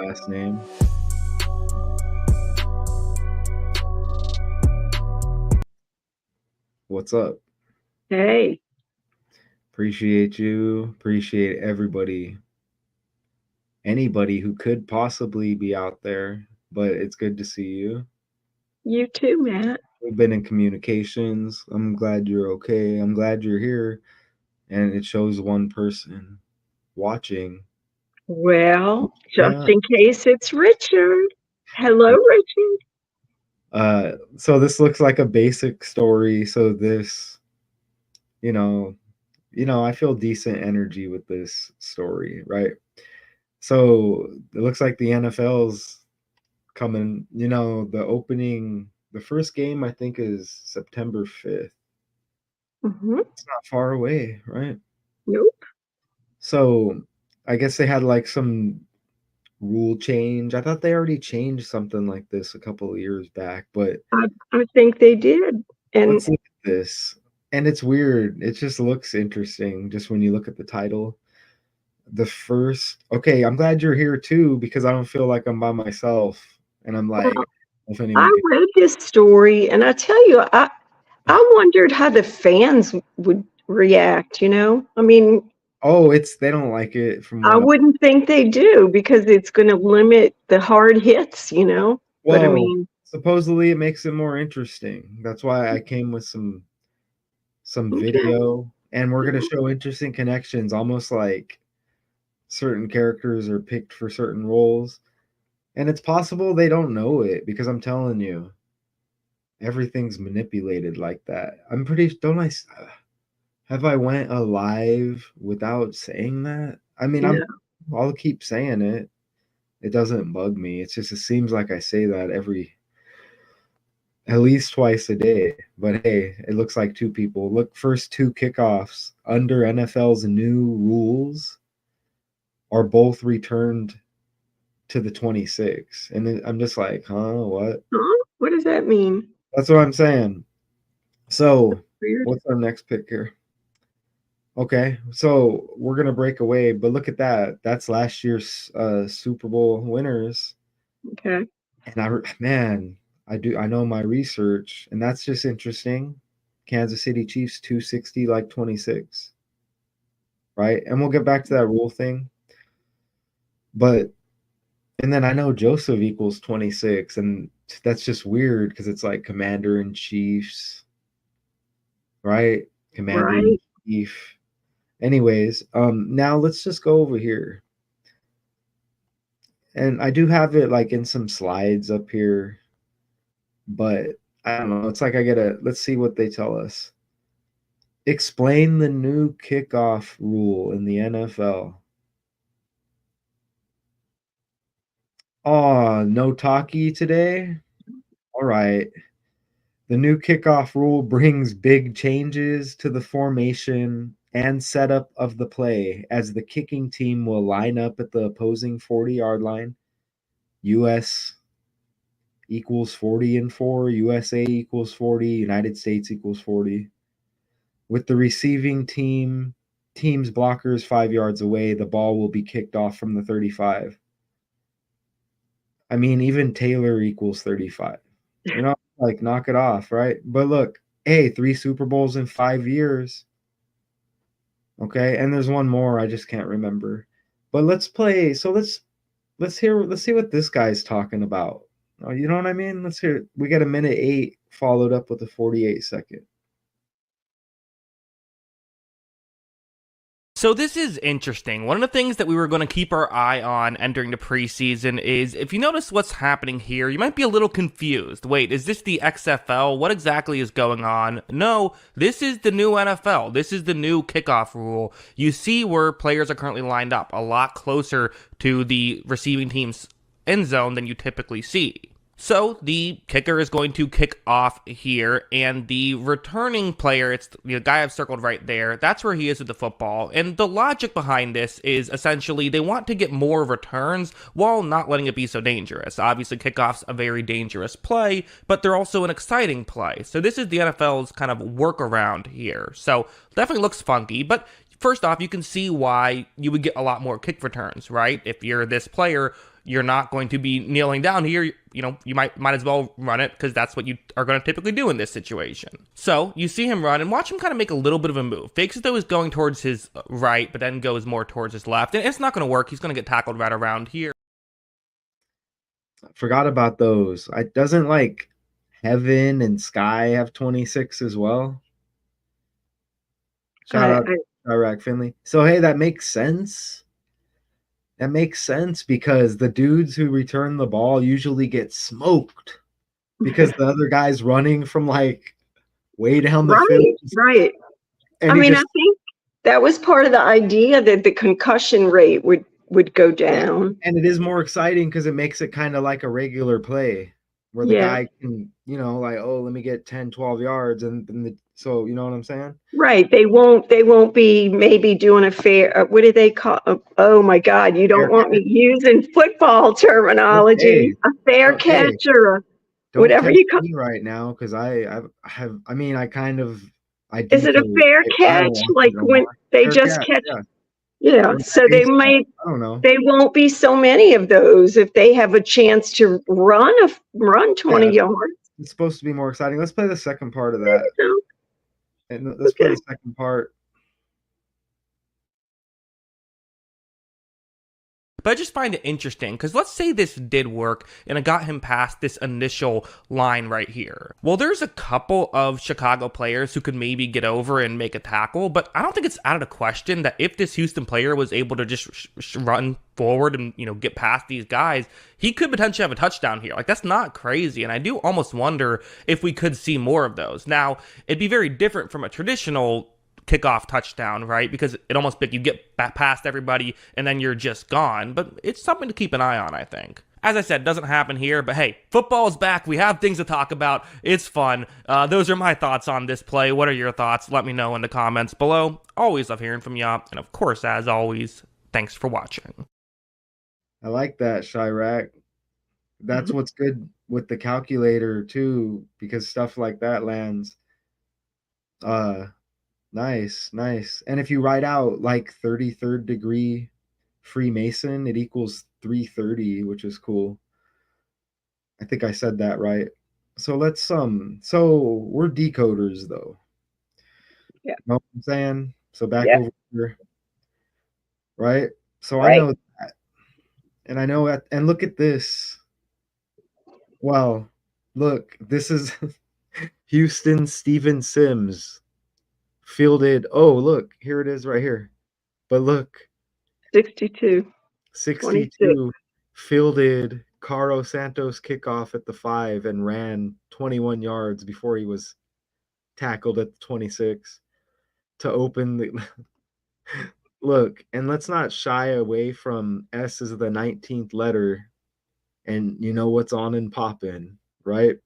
last name. What's up? Hey, Appreciate you. Appreciate everybody, anybody who could possibly be out there, but it's good to see you. you too, Matt. We've been in communications. I'm glad you're okay. I'm glad you're here. And it shows one person watching. Well, just Yeah. in case it's Richard. Hello, Richard. So this looks like a basic story. So this, you know, I feel decent energy with this story, right? So it looks like the NFL's coming, the first game I think is September 5th. Hmm. It's not far away, right? Nope. So I guess they had like some rule change. I thought they already changed something like this a couple of years back, but I think they did. And let's look at this. And it's weird. It just looks interesting just when you look at the title. Okay, I'm glad you're here too because I don't feel like I'm by myself. And I'm like, well, if I anyone can. read his story, and I tell you, I wondered how the fans would react. I mean, Oh, they don't like it from I what I. wouldn't think they do because it's going to limit the hard hits. But I Well, mean, supposedly it makes it more interesting. That's why I came with some okay. video, and we're gonna show interesting connections, almost like certain characters are picked for certain roles. And it's possible they don't know it because I'm telling you, everything's manipulated like that. I'm pretty don't I s- Have I went alive without saying that? I mean, No. I'll keep saying it. It doesn't bug me. It seems like I say that every at least twice a day. But hey, it looks like two people. Look, first two kickoffs under NFL's new rules are both returned to the 26. And then I'm just like, huh, what? Huh? What does that mean? That's what I'm saying. So, Weird. what's our next pick here? Okay, so we're gonna break away, but look at that. That's last year's Super Bowl winners, Okay. and man, I know my research, and that's just interesting. Kansas City Chiefs 260 like 26, right? And we'll get back to that rule thing, but and then I know Joseph equals 26, and that's just weird because it's like Commander in Chiefs, right? Commander in Right. Chief. Anyways, now let's just go over here. And I do have it like in some slides up here, but I don't know. It's like let's see what they tell us. Explain the new kickoff rule in the NFL. Oh, no talkie today? All right. The new kickoff rule brings big changes to the formation and setup of the play as the kicking team will line up at the opposing 40-yard line. US equals 40 and 4, USA equals 40, United States equals 40. With the receiving team's blockers 5 yards away, the ball will be kicked off from the 35. I mean, even Taylor equals 35. Like knock it off, right? But look, hey, 3 Super Bowls in 5 years. Okay, and there's one more I just can't remember. But let's play. So let's see what this guy's talking about. Oh, you know what I mean? Let's hear it. We got a minute 8 followed up with a 48-second. So this is interesting. One of the things that we were going to keep our eye on entering the preseason is if you notice what's happening here, you might be a little confused. Wait, is this the XFL? What exactly is going on? No, this is the new NFL. This is the new kickoff rule. You see where players are currently lined up a lot closer to the receiving team's end zone than you typically see. So the kicker is going to kick off here, and the returning player, it's the guy I've circled right there, that's where he is with the football. And the logic behind this is essentially they want to get more returns while not letting it be so dangerous. Obviously, kickoff's a very dangerous play, but they're also an exciting play. So this is the NFL's kind of workaround here. So definitely looks funky, but first off, you can see why you would get a lot more kick returns, right? If you're this player, you're not going to be kneeling down here, you might as well run it because that's what you are going to typically do in this situation. So you see him run and watch him kind of make a little bit of a move. Fakes it though he's going towards his right, but then goes more towards his left. And it's not going to work. He's going to get tackled right around here. Forgot about those. Doesn't like Heaven and Sky have 26 as well? Shout out Iraq Finley. So hey, that makes sense. That makes sense because the dudes who return the ball usually get smoked because the other guy's running from like way down the field. Right. And I mean, I think that was part of the idea that the concussion rate would go down. And it is more exciting because it makes it kind of like a regular play where the guy can, like, oh, let me get 10, 12 yards. So, you know what I'm saying? Right. They won't be maybe doing a fair, what do they call, oh my God, you don't want me using football terminology, a fair catch or whatever you call me right now. Cause I kind of, is it a fair catch? Like when they just catch? Yeah. So they might, I don't know. They won't be so many of those if they have a chance to run 20 yards. It's supposed to be more exciting. Let's play the second part of that. And let's play the second part. But I just find it interesting because let's say this did work and it got him past this initial line right here. Well, there's a couple of Chicago players who could maybe get over and make a tackle, but I don't think it's out of the question that if this Houston player was able to just run forward and, get past these guys, he could potentially have a touchdown here. Like, that's not crazy. And I do almost wonder if we could see more of those. Now, it'd be very different from a traditional kickoff touchdown, right? Because it almost like you get past everybody and then you're just gone. But it's something to keep an eye on, I think. As I said, it doesn't happen here, but hey, football is back. We have things to talk about. It's fun. Those are my thoughts on this play. What are your thoughts? Let me know in the comments below. Always love hearing from y'all. And of course, as always, thanks for watching. I like that, Chirac. That's what's good with the calculator too, because stuff like that lands. Nice. And if you write out like 33rd degree Freemason, it equals 330, which is cool. I think I said that right. So let's so we're decoders though. Yeah. You know what I'm saying? So back over here. Right? So I know that. And I know that, and look at this. Well, look, this is Houston Steven Sims. Fielded, oh, look, here it is right here. But look. 62. Fielded Caro Santos kickoff at the 5 and ran 21 yards before he was tackled at the 26 to open the look. And let's not shy away from S as the 19th letter. And you know what's on and poppin', right?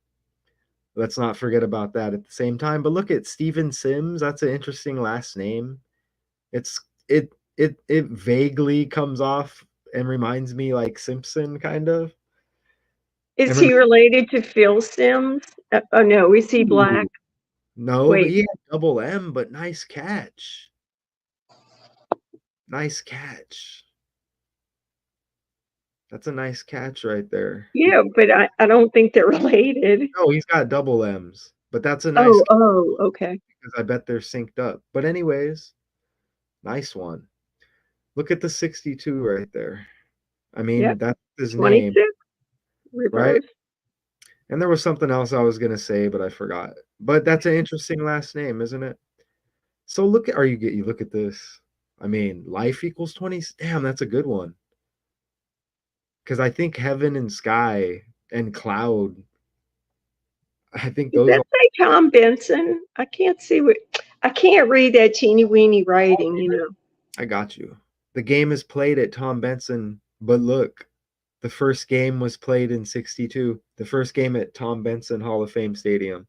Let's not forget about that at the same time. But look at Steven Sims. That's an interesting last name. It vaguely comes off and reminds me like Simpson, kind of. Is he related to Phil Sims? Oh no, is he black? No, but he had double M, but nice catch. Nice catch. That's a nice catch right there. Yeah, but I don't think they're related. No, he's got double M's, but that's a nice okay. Because I bet they're synced up. But anyways, nice one. Look at the 62 right there. I mean, that's his 26, name. reverse. Right? And there was something else I was going to say, but I forgot. But that's an interesting last name, isn't it? So look at this. I mean, life equals 20. Damn, that's a good one. Because I think Heaven and Sky and Cloud, I think those. Does that say Tom Benson? I can't see I can't read that teeny weeny writing, I got you. The game is played at Tom Benson, but look, the first game was played in 62. The first game at Tom Benson Hall of Fame Stadium.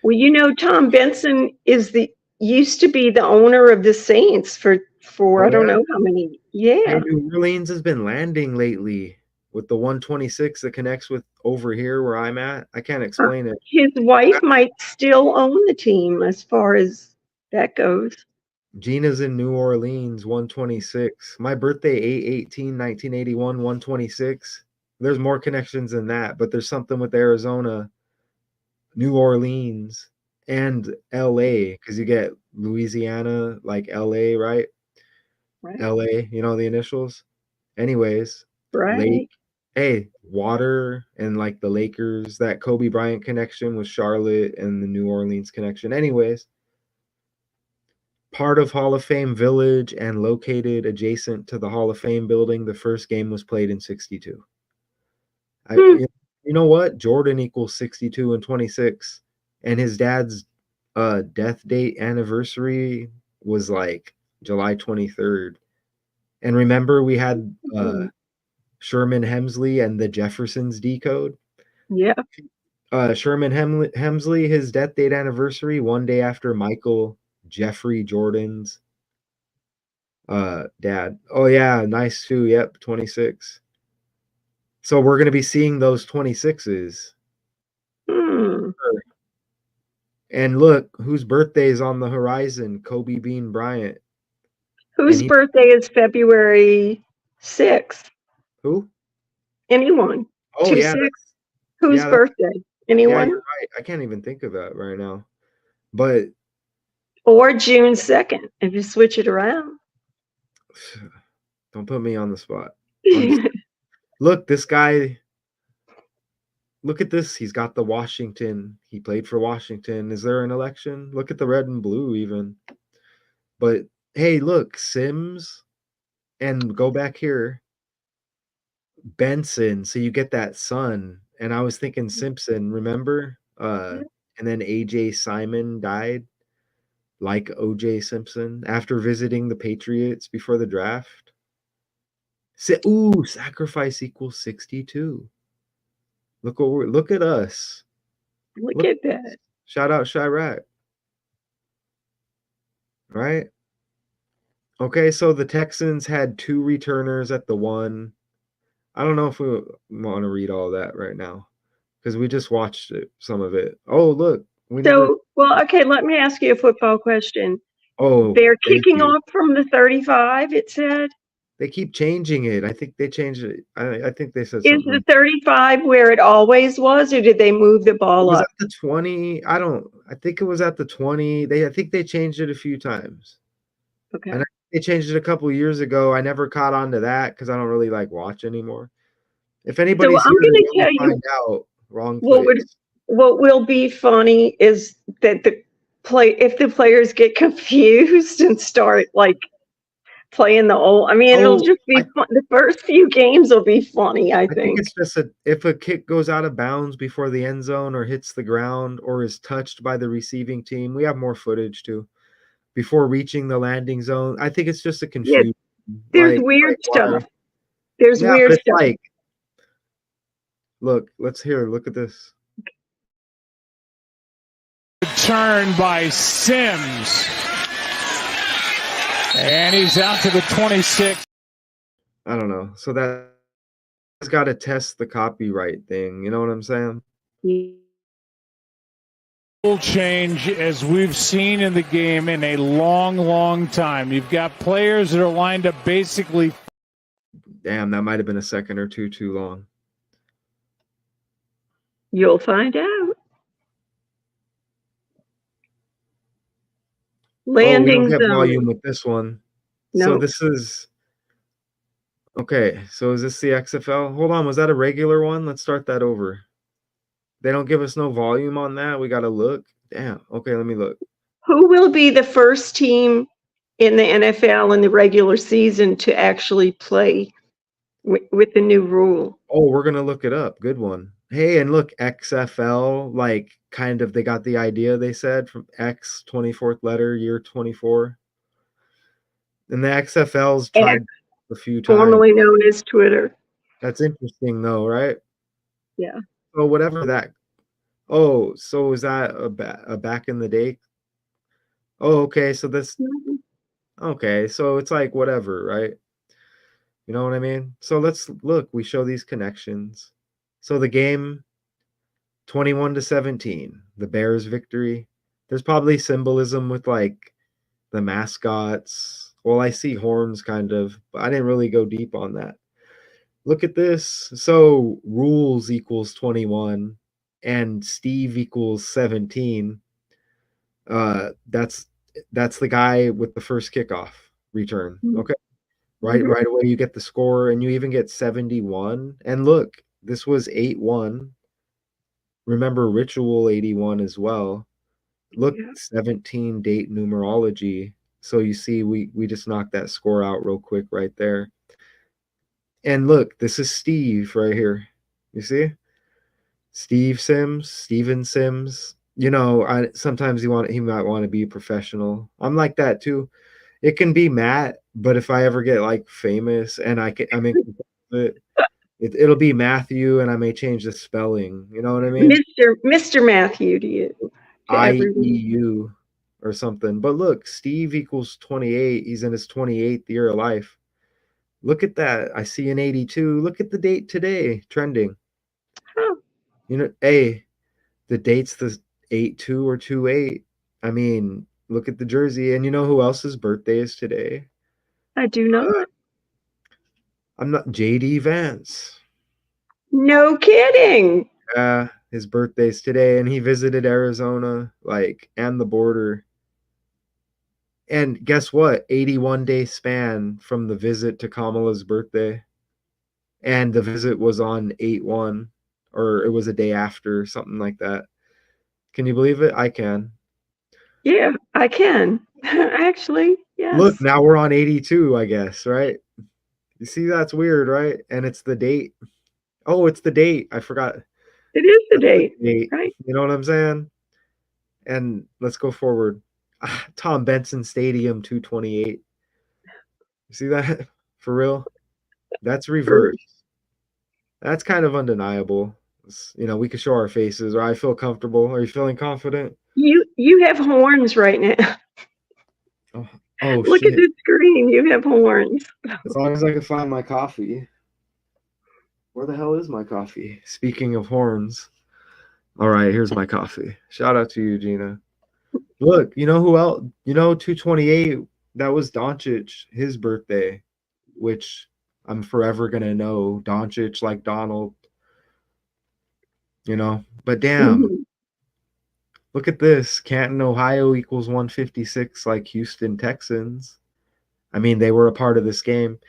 Well, Tom Benson used to be the owner of the Saints for I don't know how many. Yeah. Hey, New Orleans has been landing lately with the 126 that connects with over here where I'm at. I can't explain it. His wife might still own the team as far as that goes. Gina's in New Orleans, 126. My birthday, 8/18/1981, 126. There's more connections than that, but there's something with Arizona, New Orleans, and LA, because you get Louisiana, like LA, right? Right. LA, you know the initials. Anyways, Right. Lake, hey, water, and like the Lakers, that Kobe Bryant connection with Charlotte and the New Orleans connection. Anyways, part of Hall of Fame Village and located adjacent to the Hall of Fame building, the first game was played in 62. Hmm. You know what? Jordan equals 62 and 26, and his dad's death date anniversary was like July 23rd. And remember, we had Sherman Hemsley and the Jeffersons decode. Yeah. Sherman Hemsley, his death date anniversary, one day after Michael Jeffrey Jordan's dad. Oh yeah, nice too. Yep, 26. So we're gonna be seeing those 26s. Hmm. And look, whose birthday is on the horizon? Kobe Bean Bryant. Whose And birthday is February 6th? who? Anyone? Oh yeah, 2-6? Whose that's birthday? yeah, Anyone? you're right. I can't even think of that right now. But Or June 2nd, if you switch it around. don't put me on the spot. Look, this guy, look at this. He's got the Washington. He played for Washington. Is there an election? Look at the red and blue even. But hey, look, Sims, and go back here. Benson, so you get that son. And I was thinking Simpson, remember? And then AJ Simon died, like OJ Simpson, after visiting the Patriots before the draft. Ooh, sacrifice equals 62. Look at us. Look at that. Shout out Chirac. Right? Okay, so the Texans had 2 returners at the 1. I don't know if we want to read all that right now because we just watched it, some of it. Oh, look, we never. So, well, okay, let me ask you a football question. Oh, They're thank kicking you. off from the 35, it said. They keep changing it. I think they changed it. I think they said Is something. the 35 where it always was, or did they move the It ball was up? at the 20. I think it was at the 20. I think they changed it a few times. Okay. And they changed it a couple years ago. I never caught on to that because I don't really like watch anymore. If So anybody's I'm here going to to really tell you find out, wrong what place. will be funny is that if the players get confused and start like playing the old. I mean, it'll Oh, just be fun. The first few games will be funny, I I think think. it's just if a kick goes out of bounds before the end zone or hits the ground or is touched by the receiving team, we have more footage too. Before reaching the landing zone, I think it's just a Yeah, confusion. there's Like weird why? stuff. There's Yeah, weird but it's stuff. like, look, look at this. Return by Sims. And he's out to the 26. I don't know. So that's got to test the copyright thing. You know what I'm saying? Change as we've seen in the game in a long, long time. You've got players that are lined up basically. Damn, that might have been a second or two too long. You'll find out. Oh, we don't Landing get volume zone. with this one. No. So this is okay. So is this the XFL? Hold on, was that a regular one? Let's start that over. They don't give us no volume on that. We gotta look. Damn. Okay, let me look. Who will be the first team in the NFL in the regular season to actually play with the new rule? Oh, we're gonna look it up. Good one. Hey, and look, XFL, like kind of they got the idea, they said, from X 24th letter, year 24. And the XFL's tried a few times. Formerly known as Twitter. That's interesting though, right? Yeah. So whatever that. Oh, so is that a back in the day? Oh, okay. So this. Okay, so it's like whatever, right? You know what I mean? So let's look. We show these connections. So the game, 21-17, the Bears victory. There's probably symbolism with like the mascots. Well, I see horns kind of, but I didn't really go deep on that. Look at this. So rules equals 21 and Steve equals 17. That's the guy with the first kickoff return. Okay. Mhm. Right away you get the score and you even get 71. And look, this was 8-1. Remember Ritual 81 as well. Look, Yeah. 17 date numerology. So you see we just knocked that score out real quick right there. And look, this is Steve right here. You see? Steven Sims. I sometimes he might want to be professional. I'm like that too. It can be Matt, but if I ever get like famous and I'm in control of it'll be Matthew, and I may change the spelling. You know what I mean? Mr. Matthew to you, to everyone. IEU or something. But look, Steve equals 28. He's in his 28th year of life. Look at that. I see an 82. Look at the date today trending. Huh, Hey, the date's the 8-2 or 2-8. I mean, look at the jersey. And you know who else's birthday is today? I do not. I'm not JD Vance. No kidding. Yeah, his birthday's today, and he visited Arizona, and the border. And guess what? 81-day span from the visit to Kamala's birthday. And the visit was on 8-1, or it was a day after, something like that. Can you believe it? I can. Yeah, I can. Actually, Look, yes. now we're on 82, I guess, right? You see, that's weird, right? And it's the date. Oh, it's the date. I forgot. It is the That's the date, date. right? You know what I'm saying? And let's go forward. Tom Benson Stadium 228. You see that? For real? That's Or reverse. That's kind of undeniable. We could show our faces, or I feel comfortable. Are you feeling confident? you have horns right now. Oh, oh Look at shit. the screen. You have horns. As long as I can find my coffee. Where the hell is my coffee? Speaking of horns. All right, here's my coffee. Shout out to you, Gina. Look, you know who else? 228, that was Doncic, his birthday, which I'm forever going to know. Doncic like Donald. But damn, Mhm. look at this. Canton, Ohio equals 156 like Houston Texans. I mean, they were a part of this game.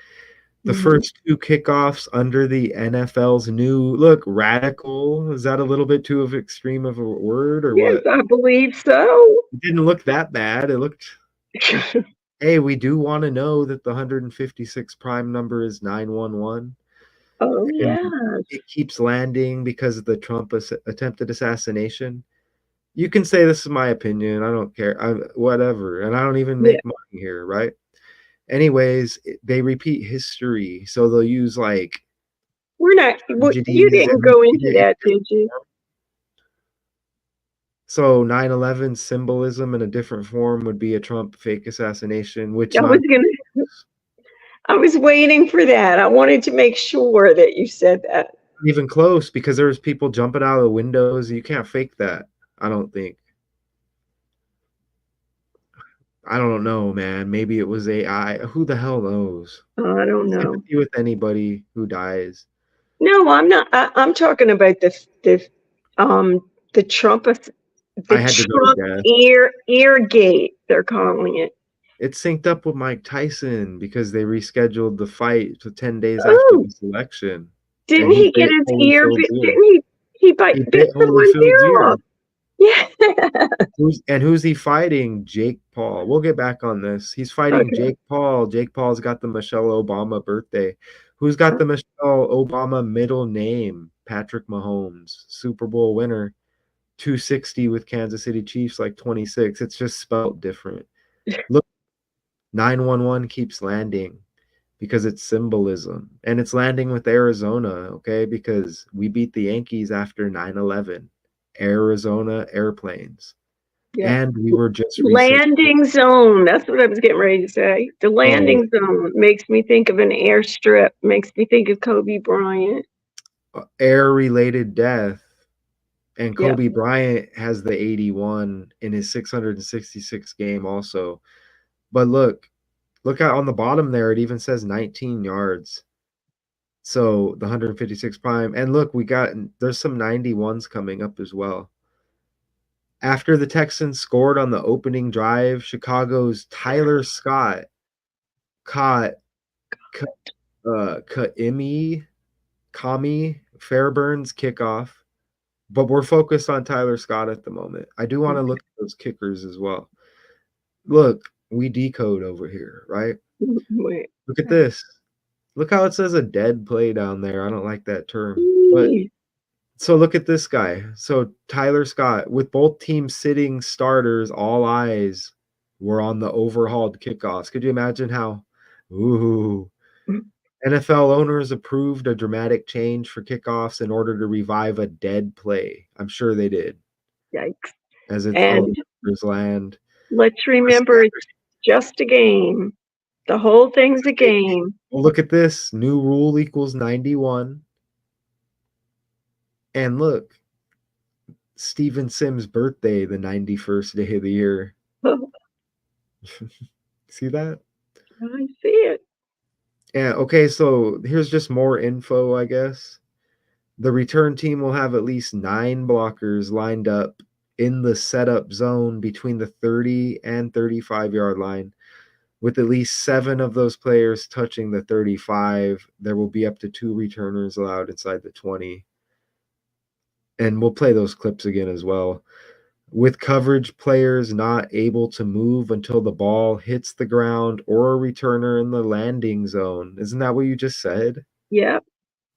The Mhm. first two kickoffs under the NFL's new look radical. Is that a little bit too extreme of a word or Yes, what? I believe so. It didn't look that bad. It looked. Hey, we do want to know that the 156 prime number is 911, Oh, and yes. it keeps landing because of the Trump attempted assassination. You can say this is my opinion. I don't care. Whatever. And I don't even Yeah. make money here, right? Anyways, they repeat history. So they'll use You tragedies didn't and go repeat into it in that, did different you? form. So 9/11 symbolism in a different form would be a Trump fake assassination, which I was not gonna, I was waiting for that. I wanted to make sure that you said that. even close because there was people jumping out of the windows. You can't fake that. I don't think. I don't know, man. Maybe it was AI. Who the hell knows? Oh, I don't know. Sympathy with anybody who dies. No, I'm not. I'm talking about um, the Trump, the I had to go to Trump death. ear gate. They're calling it. It synced up with Mike Tyson because they rescheduled the fight to 10 days after Oh, this election. And didn't he he get bit his ear? Holyfield's ear. Didn't he He bit bit someone's Holyfield's ear off? ear. Yeah. Who's he fighting? Jake Paul. We'll get back on this. He's fighting Okay. Jake Paul. Jake Paul's got the Michelle Obama birthday. Who's got the Michelle Obama middle name? Patrick Mahomes, Super Bowl winner, 260 with Kansas City Chiefs, like 26. It's just spelt different. Look, 911 keeps landing because it's symbolism. And it's landing with Arizona, okay? Because we beat the Yankees after 9/11. Arizona airplanes. Yeah. And we were just recently Landing zone. That's what I was getting ready to say. The oh, landing zone makes me think of an airstrip. Makes me think of Kobe Bryant. air-related death. And Yeah. Kobe Bryant has the 81 in his 666 game also. But look out on the bottom there. It even says 19 yards. So the 156 prime. And look, there's some 91s coming up as well. After the Texans scored on the opening drive, Chicago's Tyler Scott caught Kami Fairbairn's kickoff. But we're focused on Tyler Scott at the moment. I do want to look at those kickers as well. Look, we decode over here, right? Wait. Look at this. Look how it says a dead play down there. I don't like that term. But so look at this guy. So Tyler Scott, with both teams sitting starters, all eyes were on the overhauled kickoffs. Could you imagine how? Ooh. NFL owners approved a dramatic change for kickoffs in order to revive a dead play. I'm sure they did. Yikes. As it's And land. Let's remember it's just a game. The whole thing's a game. Well, look at this. New rule equals 91. And look, Steven Sims' birthday, the 91st day of the year. See that? I see it. Yeah, okay, so here's just more info, I guess. The return team will have at least 9 blockers lined up in the setup zone between the 30 and 35-yard line. With at least 7 of those players touching the 35, there will be up to 2 returners allowed inside the 20. And we'll play those clips again as well. With coverage players not able to move until the ball hits the ground or a returner in the landing zone. Isn't that what you just said? Yep.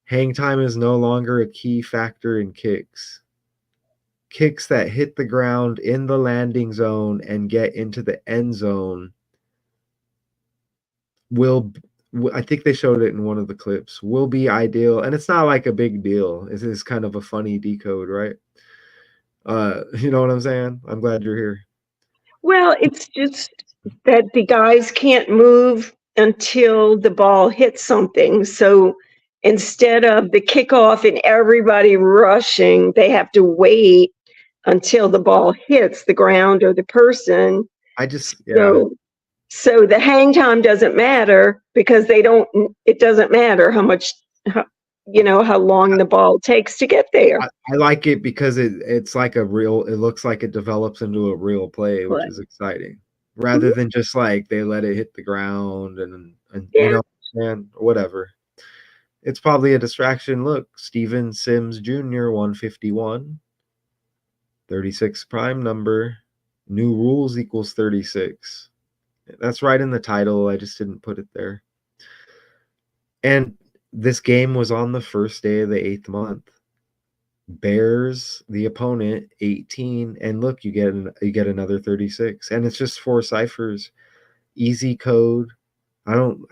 Hang time is no longer a key factor in kicks. Kicks that hit the ground in the landing zone and get into the end zone I think they showed it in one of the clips, will be ideal. And it's not like a big deal. It is kind of a funny decode, right? You know what I'm saying? I'm glad you're here. Well, it's just that the guys can't move until the ball hits something. So instead of the kickoff and everybody rushing, they have to wait until the ball hits the ground or the person. So the hang time doesn't matter because it doesn't matter how long the ball takes to get there. I like it because it looks like it develops into a real play, which is exciting. Rather than just like they let it hit the ground and whatever. It's probably a distraction. Look, Steven Sims Jr., 151, 36 prime number. New rules equals 36. That's right in the title. I just didn't put it there. And this game was on the first day of the 8th month. Bears, the opponent, 18, and look, you get another 36, and it's just 4 ciphers, easy code. We don't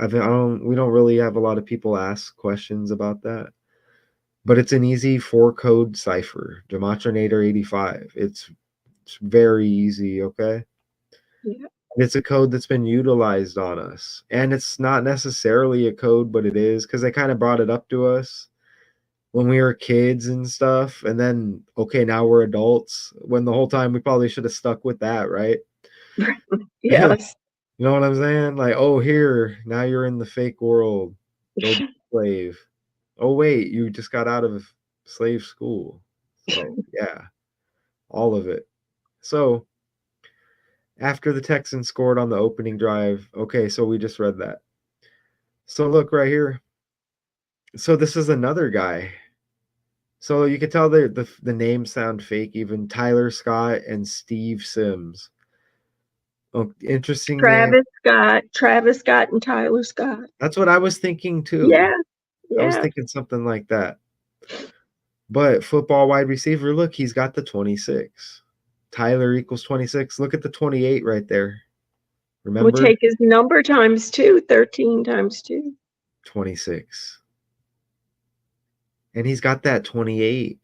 really have a lot of people ask questions about that, but it's an easy 4-code cipher. Demotrinator 85. It's very easy. Okay. Yeah. It's a code that's been utilized on us, and it's not necessarily a code, but it is because they kind of brought it up to us when we were kids and stuff, and then now we're adults, when the whole time we probably should have stuck with that, right? Yes. You know what I'm saying? Like, oh, here, now you're in the fake world. Go be a slave. Oh, wait, you just got out of slave school. So, yeah, all of it. So, after the Texans scored on the opening drive, so we just read that. So, look right here. So, this is another guy. So, you can tell the names sound fake, even Tyler Scott and Steve Sims. Oh, interesting. Travis Scott and Tyler Scott. That's what I was thinking too. Yeah. I was thinking something like that. But football wide receiver, look, he's got the 26. Tyler equals 26. Look at the 28 right there. Remember? We'll take his number times 2, 13 times 2. 26. And he's got that 28.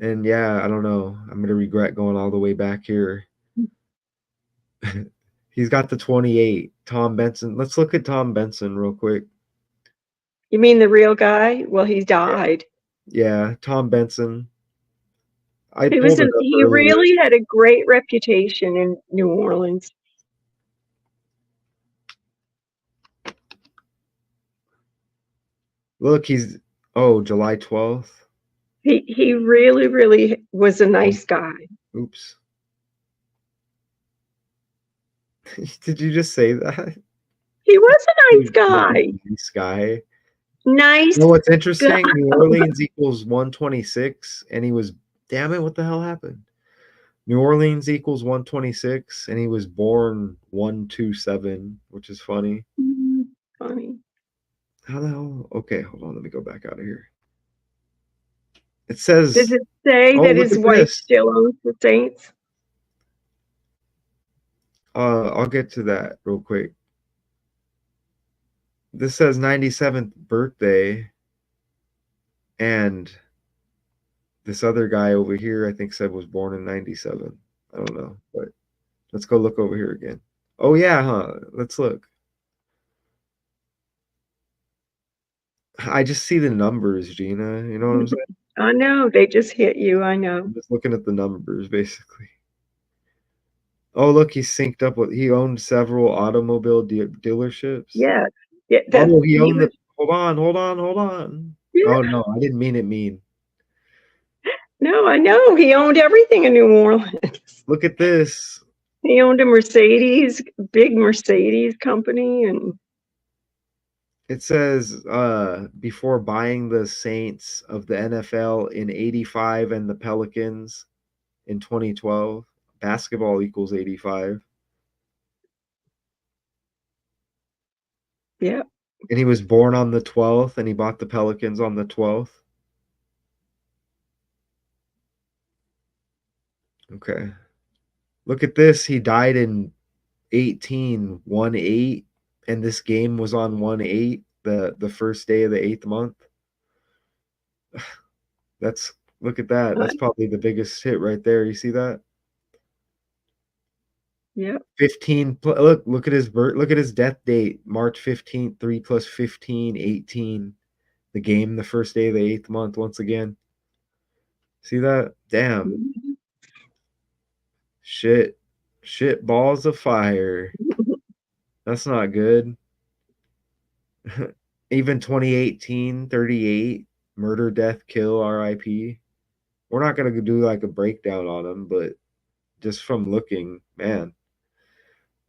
And yeah, I don't know. I'm going to regret going all the way back here. He's got the 28. Tom Benson. Let's look at Tom Benson real quick. You mean the real guy? Well, he died. Yeah, Tom Benson. He really had a great reputation in New Orleans. Look, he's July 12th. He really, really was a nice guy. Oops. Did you just say that? He was a nice guy. Nice guy. Nice. You know what's interesting? guy. New Orleans equals 126, and he was, damn it, what the hell happened? New Orleans equals 126, and he was born 127, which is funny. Funny. How the hell? Okay, hold on. Let me go back out of here. It says. Does it say that his wife still owns the Saints? I'll get to that real quick. This says 97th birthday, and this other guy over here, I think, said was born in 97. I don't know, but let's go look over here again. Oh, yeah, huh? Let's look. I just see the numbers, Gina. You know what I'm saying? I know. They just hit you. I know. I'm just looking at the numbers, basically. Oh, look, he's synced up with, he owned several automobile dealerships. Yeah. He owned hold on. Yeah. Oh, no, I didn't mean it mean. No, I know. He owned everything in New Orleans. Look at this. He owned a Mercedes, big Mercedes company, and it says before buying the Saints of the NFL in 85 and the Pelicans in 2012, basketball equals 85. Yeah. And he was born on the 12th, and he bought the Pelicans on the 12th. Okay. Look at this. He died in 1/8, and this game was on 1/8, the first day of the 8th month. Look at that. That's probably the biggest hit right there. You see that? Yeah. 15. Look at his birth. Look at his death date. March 15th. 3 plus 15, 18. The game, the first day of the 8th month. Once again. See that? Damn. Shit. Balls of fire. That's not good. Even 2018, 38. Murder, death, kill, RIP. We're not going to do like a breakdown on them, but just from looking, man.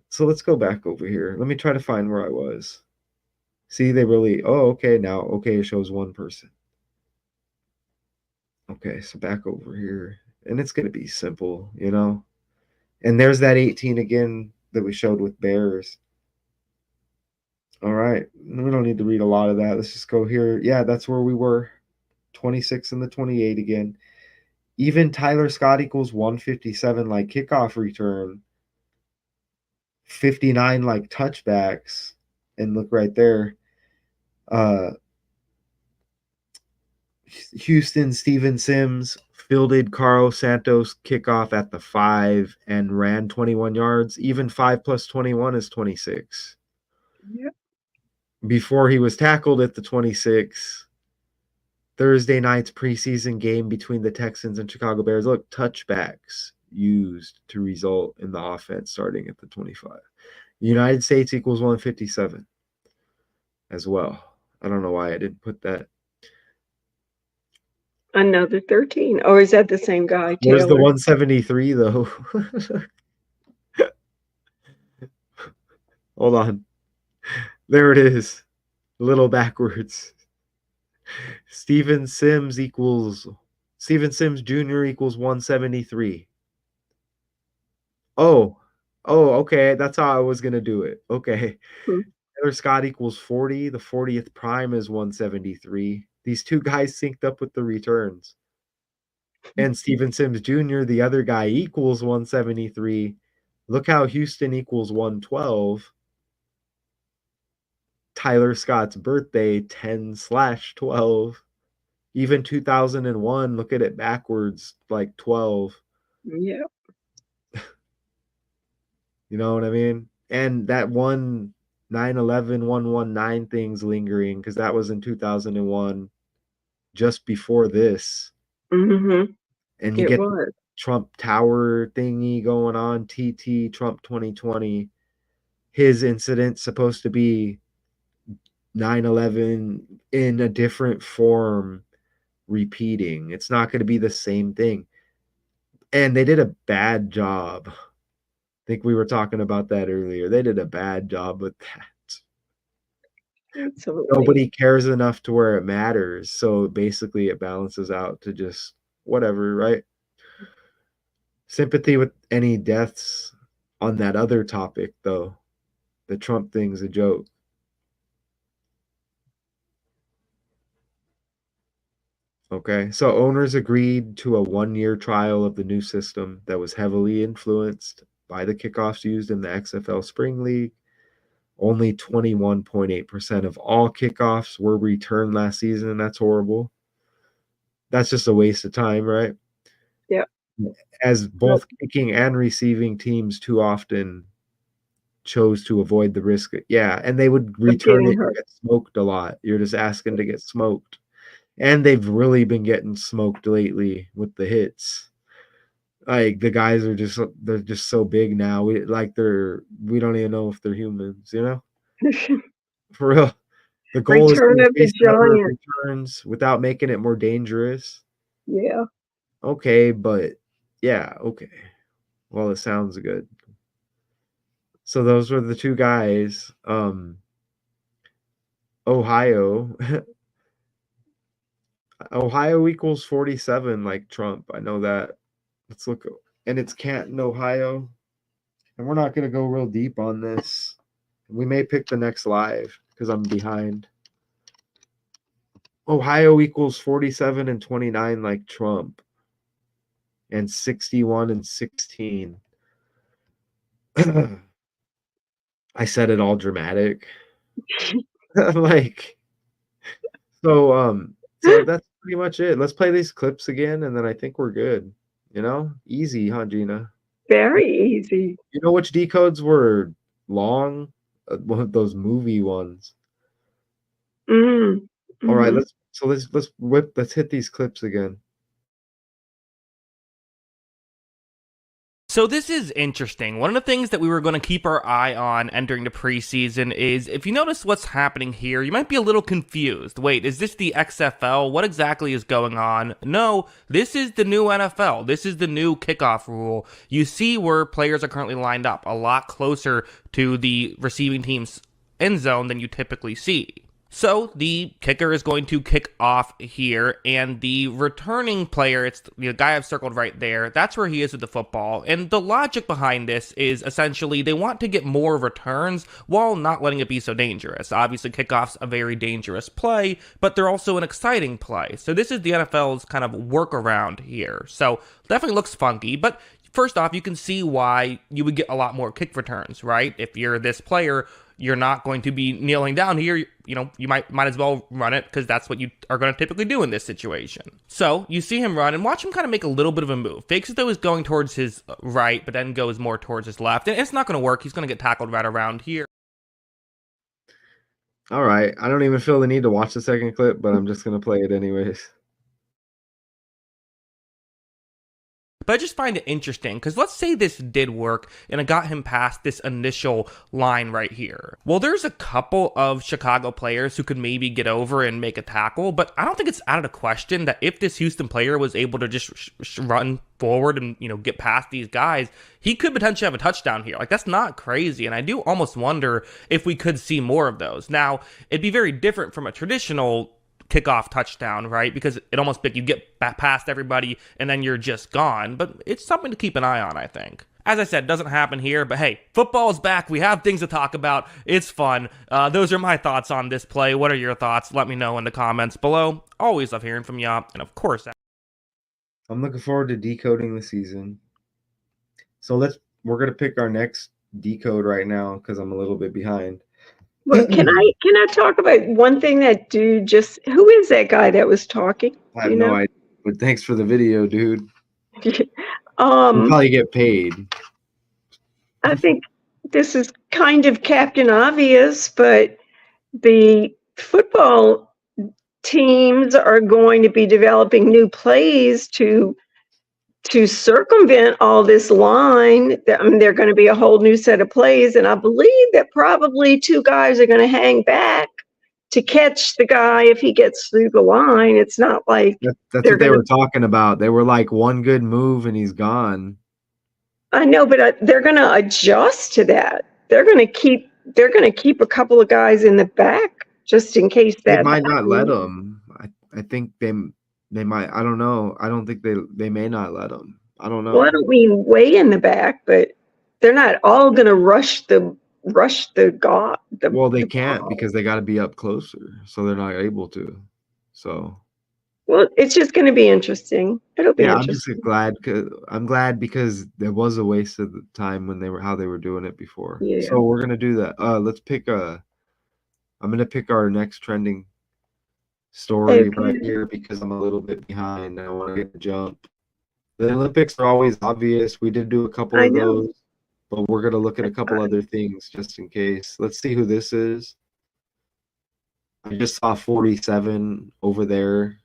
So let's go back over here. Let me try to find where I was. See, they really, okay, now, okay, it shows one person. Okay, so back over here. And it's going to be simple, you know? And there's that 18 again that we showed with Bears. All right. We don't need to read a lot of that. Let's just go here. Yeah, that's where we were. 26 and the 28 again. Even Tyler Scott equals 157 like kickoff return. 59 like touchbacks, and look right there. Houston Steven Sims fielded Carlos Santos kickoff at the 5 and ran 21 yards. Even 5 plus 21 is 26. Yep. Before he was tackled at the 26. Thursday night's preseason game between the Texans and Chicago Bears. Look, touchbacks used to result in the offense starting at the 25. United States equals 157 as well. I don't know why I didn't put that. Another 13. Or is that the same guy, Taylor? Where's the 173, though? Hold on. There it is. A little backwards. Steven Sims Jr. equals 173. Oh, okay. That's how I was going to do it. Okay. Taylor Scott equals 40. The 40th prime is 173. These two guys synced up with the returns. And Steven Sims Jr., the other guy, equals 173. Look how Houston equals 112. Tyler Scott's birthday, 10/12. Even 2001, look at it backwards, like 12. Yep. You know what I mean? And that 9/11/119 thing's lingering because that was in 2001, just before this. Mm-hmm. And you get the Trump Tower thingy going on, TT Trump 2020. His incident supposed to be 9/11 in a different form repeating. It's not going to be the same thing. And they did a bad job. I think we were talking about that earlier. They did a bad job with that. Absolutely. Nobody cares enough to where it matters. So basically it balances out to just whatever, right? Sympathy with any deaths on that other topic, though. The Trump thing's a joke. Okay, so owners agreed to a 1-year trial of the new system that was heavily influenced by the kickoffs used in the XFL Spring League. Only 21.8% of all kickoffs were returned last season. That's horrible. That's just a waste of time, right? Yeah. As both kicking and receiving teams too often chose to avoid the risk. Yeah, and they would return it and get smoked a lot. You're just asking to get smoked. And they've really been getting smoked lately with the hits. Like the guys are they're just so big now. We don't even know if they're humans, you know? For real. The goal Return is to of the increase the number of Giant. returns without making it more dangerous. Yeah. Okay, but yeah, okay. Well, it sounds good. So those were the two guys. Ohio. Ohio equals 47 like Trump. I know that. Let's look. And it's Canton, Ohio. And we're not going to go real deep on this. We may pick the next live because I'm behind. Ohio equals 47 and 29 like Trump. And 61 and 16. I said it all dramatic. Like, so that's pretty much it. Let's play these clips again, and then I think we're good. You know, easy, huh, Gina? Very easy. You know which decodes were long? Those movie ones. Mm-hmm. All right, let's hit these clips again. So this is interesting. One of the things that we were going to keep our eye on entering the preseason is, if you notice what's happening here, you might be a little confused. Wait, is this the XFL? What exactly is going on? No, this is the new NFL. This is the new kickoff rule. You see where players are currently lined up a lot closer to the receiving team's end zone than you typically see. So the kicker is going to kick off here, and the returning player, it's the guy I've circled right there, that's where he is with the football. And the logic behind this is essentially they want to get more returns while not letting it be so dangerous. Obviously, kickoff's a very dangerous play, but they're also an exciting play. So this is the NFL's kind of workaround here. So definitely looks funky, but first off, you can see why you would get a lot more kick returns, right? If you're this player, you're not going to be kneeling down here. You know, you might as well run it because that's what you are going to typically do in this situation. So you see him run and watch him kind of make a little bit of a move. Fakes it though he's going towards his right, but then goes more towards his left. And it's not going to work. He's going to get tackled right around here. All right. I don't even feel the need to watch the second clip, but I'm just going to play it anyways. But I just find it interesting, because let's say this did work and it got him past this initial line right here. Well, there's a couple of Chicago players who could maybe get over and make a tackle, but I don't think it's out of the question that if this Houston player was able to just run forward and, you know, get past these guys, he could potentially have a touchdown here. Like, that's not crazy, and I do almost wonder if we could see more of those. Now, it'd be very different from a traditional kickoff touchdown, right? Because it almost like you get past everybody and then you're just gone. But it's something to keep an eye on, I think. As I said, it doesn't happen here, but hey, football is back. We have things to talk about. It's fun. Those are my thoughts on this play. What are your thoughts? Let me know in the comments below. Always love hearing from y'all. And of course, I'm looking forward to decoding the season. So we're going to pick our next decode right now because I'm a little bit behind. Well, can I talk about one thing that dude who is that guy that was talking? I have no idea, but thanks for the video, dude. We'll probably get paid. I think this is kind of Captain Obvious, but the football teams are going to be developing new plays to circumvent all this line. I mean, they're going to be a whole new set of plays, and I believe that probably two guys are going to hang back to catch the guy if he gets through the line. It's not like that's what they were talking about. They were like, one good move and he's gone. I know, but they're going to adjust to that. They're going to keep a couple of guys in the back just in case that They might not let them. I think they might. I don't know. I don't think they may not let them. I don't know. Well, I don't mean way in the back, but they're not all going to rush the guy. Well, they can't because they got to be up closer, so they're not able to. So. Well, it's just going to be interesting. It'll be interesting. I'm just glad. I'm glad because there was a waste of the time when how they were doing it before. Yeah. So we're gonna do that. Let's pick I'm gonna pick our next trending story right here because I'm a little bit behind. I want to get the jump. The Olympics are always obvious. We did do a couple of those, but we're gonna look at a couple other things just in case. Let's see who this is. I just saw 47 over there.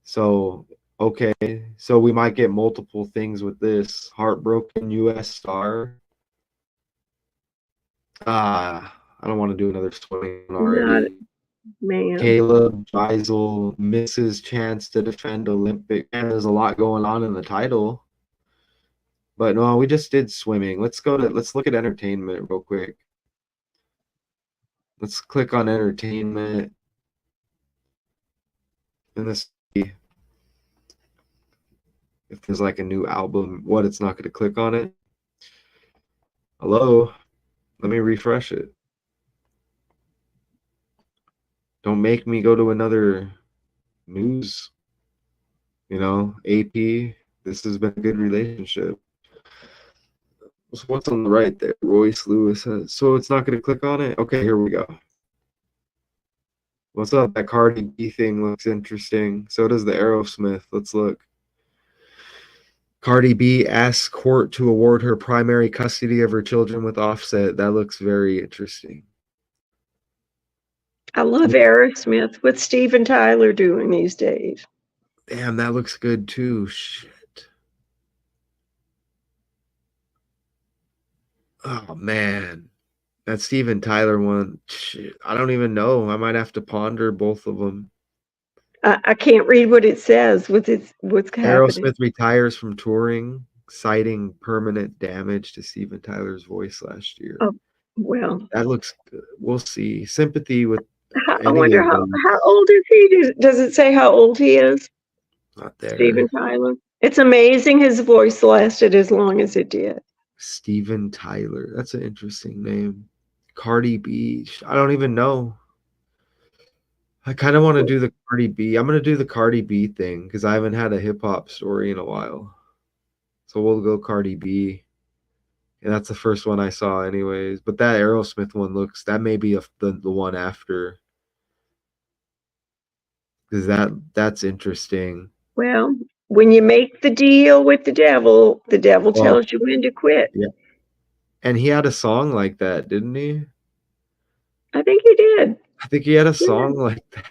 So, okay. So we might get multiple things with this. Heartbroken U.S. star. I don't want to do another swimming already. Man. Caleb Geisel misses chance to defend Olympic. And there's a lot going on in the title. But no, we just did swimming. Let's look at entertainment real quick. Let's click on entertainment. And this if there's like a new album, it's not going to click on it. Hello? Let me refresh it. Don't make me go to another news. AP. This has been a good relationship. So what's on the right there? Royce Lewis. So it's not going to click on it? Okay, here we go. What's up? That Cardi B thing looks interesting. So does the Aerosmith. Let's look. Cardi B asks court to award her primary custody of her children with Offset. That looks very interesting. I love Aerosmith. What's Steven Tyler doing these days? Damn, that looks good too. Shit. Oh, man. That Steven Tyler one, shit, I don't even know. I might have to ponder both of them. I can't read what it says. What's happening? Aerosmith retires from touring, citing permanent damage to Steven Tyler's voice last year. Oh, well. That looks good. We'll see. Sympathy with I wonder how old is he? Does it say how old he is? Not there. Steven Tyler. It's amazing his voice lasted as long as it did. Steven Tyler. That's an interesting name. Cardi B. I don't even know. I kind of want to do the Cardi B. I'm going to do the Cardi B thing because I haven't had a hip-hop story in a while. So we'll go Cardi B. And that's the first one I saw anyways. But that Aerosmith one that may be the one after. Because that's interesting. Well, when you make the deal with the devil tells you when to quit. Yeah. And he had a song like that, didn't he? I think he did. I think he had a song like that.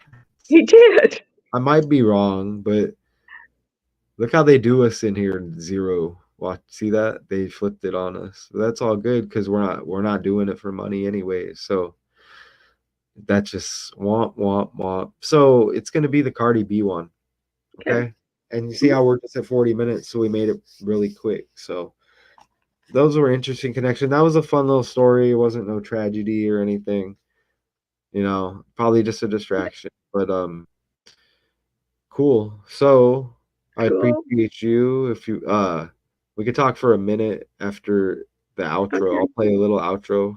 He did. I might be wrong, but look how they do us in here in zero. Watch, see that? They flipped it on us. That's all good because we're not doing it for money anyways. So that's just womp womp womp. So it's gonna be the Cardi B one. Okay. And you see how we're just at 40 minutes, so we made it really quick. So those were interesting connections. That was a fun little story. It wasn't no tragedy or anything. Probably just a distraction. But cool. So I appreciate you. If you we could talk for a minute after the outro. Okay. I'll play a little outro.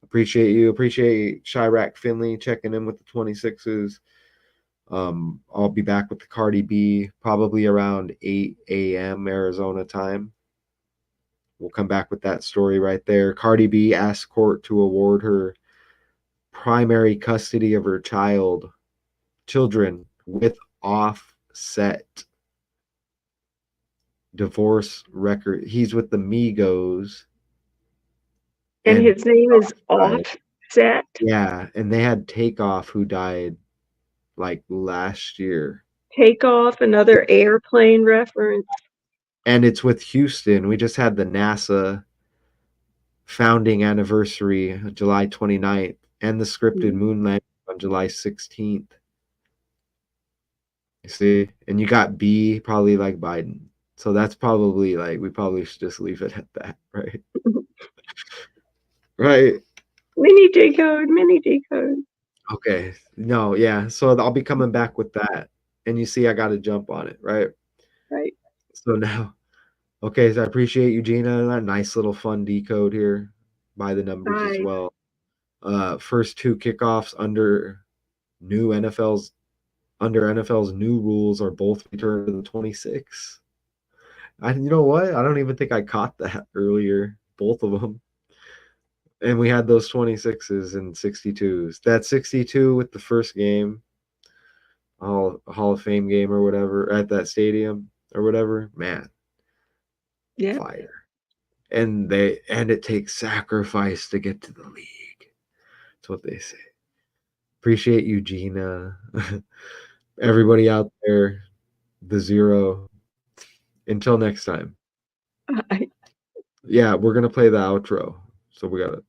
Appreciate you. Appreciate Chirac Finley checking in with the 26s. I'll be back with the Cardi B probably around 8 a.m. Arizona time. We'll come back with that story right there. Cardi B asks court to award her primary custody of her children with Offset. Divorce record. He's with the Migos. And his name is Offset. Yeah, and they had Takeoff who died like last year. Takeoff, another airplane reference. And it's with Houston. We just had the NASA founding anniversary, July 29th, and the scripted moon landing on July 16th. You see? And you got B, probably like Biden. So that's probably like, we probably should just leave it at that, right? Right. Mini decode. Okay. No, yeah. So I'll be coming back with that. And you see, I got to jump on it, right? Right. So now, okay, so I appreciate you, Gina. That nice little fun decode here by the numbers as Bye. well. First two kickoffs under NFL's new rules are both returned to the 26. You know what? I don't even think I caught that earlier. Both of them. And we had those 26s and 62s. That 62 with the first game, Hall of Fame game or whatever, at that stadium or whatever, man, Yeah. fire. And it takes sacrifice to get to the league. That's what they say. Appreciate you, Gina. Everybody out there, the zero. Until next time. Bye. Yeah, we're gonna play the outro. So we gotta